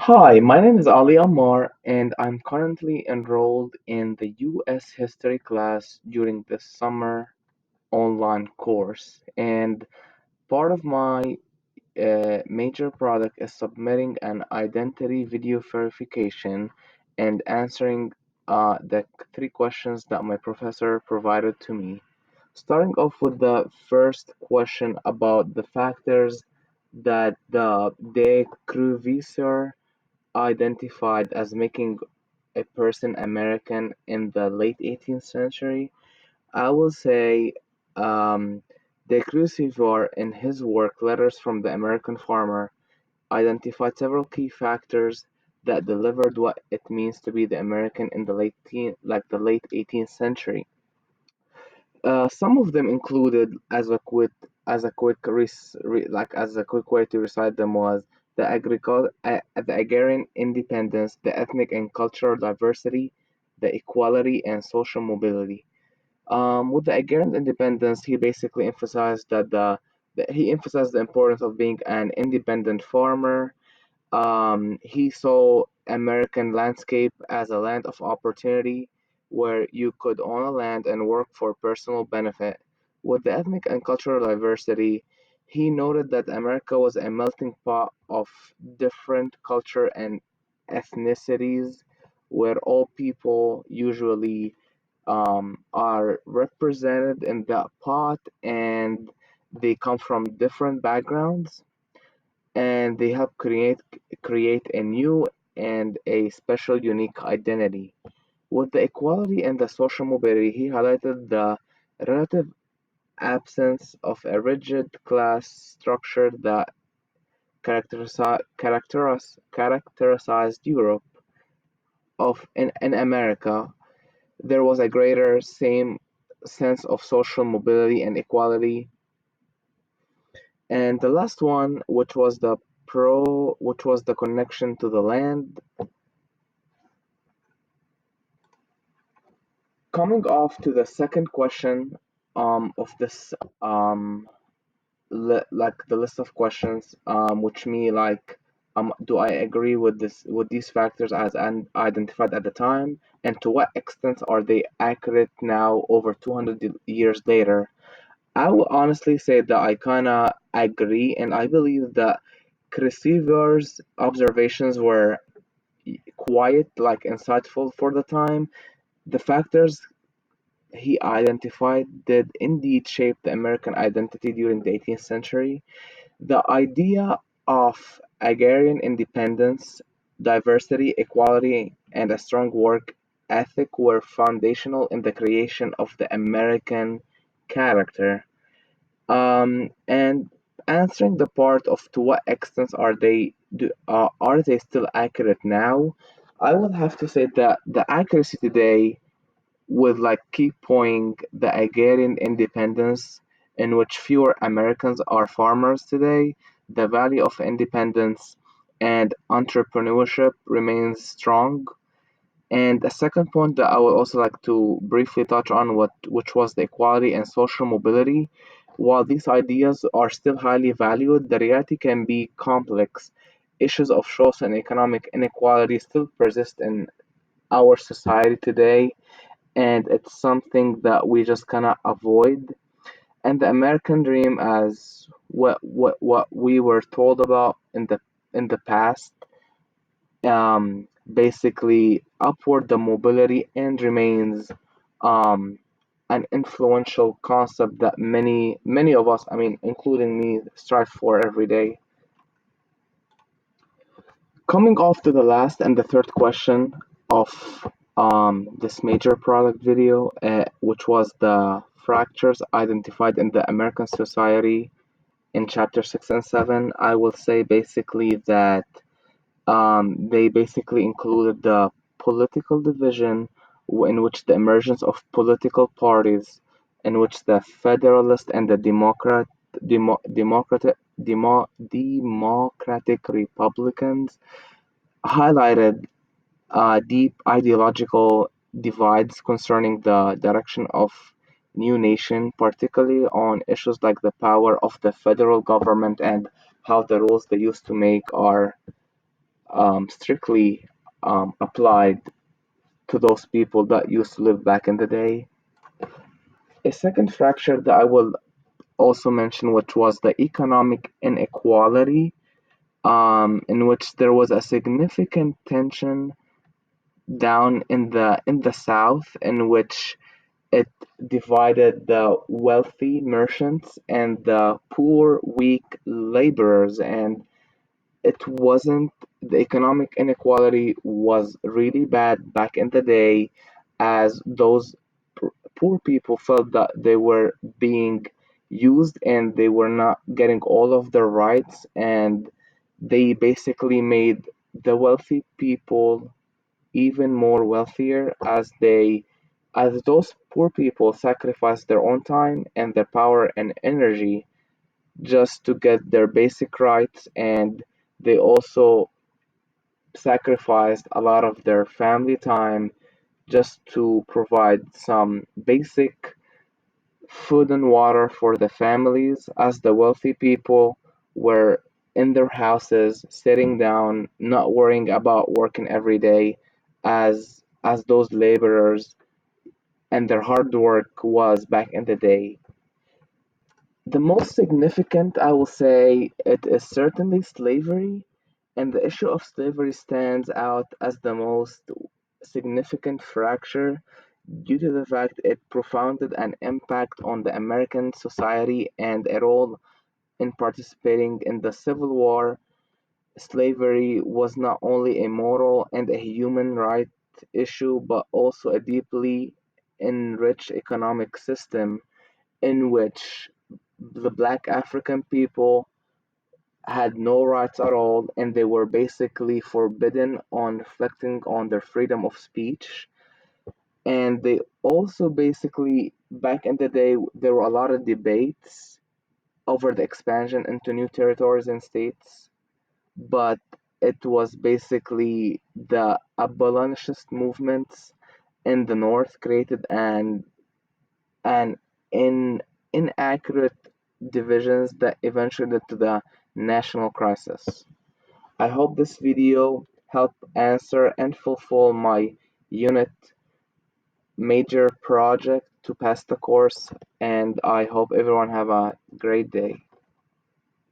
Hi, my name is Ali Ammar, and I'm currently enrolled in the U.S. History class during the summer online course. And part of my major product is submitting an identity video verification and answering the three questions that my professor provided to me. Starting off with the first question about the factors that the De Kruvisser identified as making a person American in the late 18th century, I will say de Crucifor, in his work Letters from the American Farmer, identified several key factors that delivered what it means to be the American in the the late 18th century. Some of them included, as a quick as a quick way to recite them, was the agrarian independence, the ethnic and cultural diversity, the equality and social mobility. With the agrarian independence, he basically emphasized that he emphasized the importance of being an independent farmer. He saw American landscape as a land of opportunity where you could own a land and work for personal benefit. With the ethnic and cultural diversity, he noted that America was a melting pot of different culture and ethnicities where all people usually are represented in that pot and they come from different backgrounds and they help create a new and a special unique identity. With the equality and the social mobility, he highlighted the relative absence of a rigid class structure that characterized Europe. In America, there was a greater same sense of social mobility and equality. And the last one, which was the connection to the land. Coming off to the second question of this like the list of questions, which me like do I agree with these factors as identified at the time, and to what extent are they accurate now over 200 years later? I will honestly say that I kind of agree, and I believe that Creceiver's observations were quite like insightful for the time. The factors he identified did indeed shape the American identity during the 18th century. The idea of agrarian independence, diversity, equality, and a strong work ethic were foundational in the creation of the American character. And answering the part of to what extent are they still accurate now? I would have to say that the accuracy today would like keep pointing the agrarian independence in which fewer Americans are farmers today, the value of independence and entrepreneurship remains strong. And a second point that I would also like to briefly touch on which was the equality and social mobility. While these ideas are still highly valued, the reality can be complex. Issues of social and economic inequality still persist in our society today, and it's something that we just cannot avoid. And the American dream, as what we were told about in the past, basically upward the mobility and remains um, an influential concept that many of us, I mean, including me, strive for every day. Coming off to the last and the third question of this major product video, which was the fractures identified in the American society in chapter 6 and 7, I will say basically that they basically included the political division in which the emergence of political parties, in which the Federalist and the Democratic Republicans highlighted deep ideological divides concerning the direction of new nation, particularly on issues like the power of the federal government and how the rules they used to make strictly applied to those people that used to live back in the day. A second fracture that I will also mention, which was the economic inequality, in which there was a significant tension down in the South, in which it divided the wealthy merchants and the poor, weak laborers, and it wasn't the economic inequality was really bad back in the day, as those poor people felt that they were being used and they were not getting all of their rights, and they basically made the wealthy people even more wealthier, as those poor people sacrificed their own time and their power and energy just to get their basic rights, and they also sacrificed a lot of their family time just to provide some basic food and water for the families, as the wealthy people were in their houses sitting down, not worrying about working every day, as those laborers and their hard work was back in the day. The most significant, I will say, it is certainly slavery, and the issue of slavery stands out as the most significant fracture due to the fact it profounded an impact on the American society and a role in participating in the Civil War. Slavery was not only a moral and a human right issue, but also a deeply enriched economic system in which the black African people had no rights at all, and they were basically forbidden on reflecting on their freedom of speech. And they also basically, back in the day, there were a lot of debates over the expansion into new territories and states, but it was basically the abolitionist movements in the North created an in, inaccurate divisions that eventually led to the national crisis. I hope this video helped answer and fulfill my unit major project to pass the course, and I hope everyone have a great day.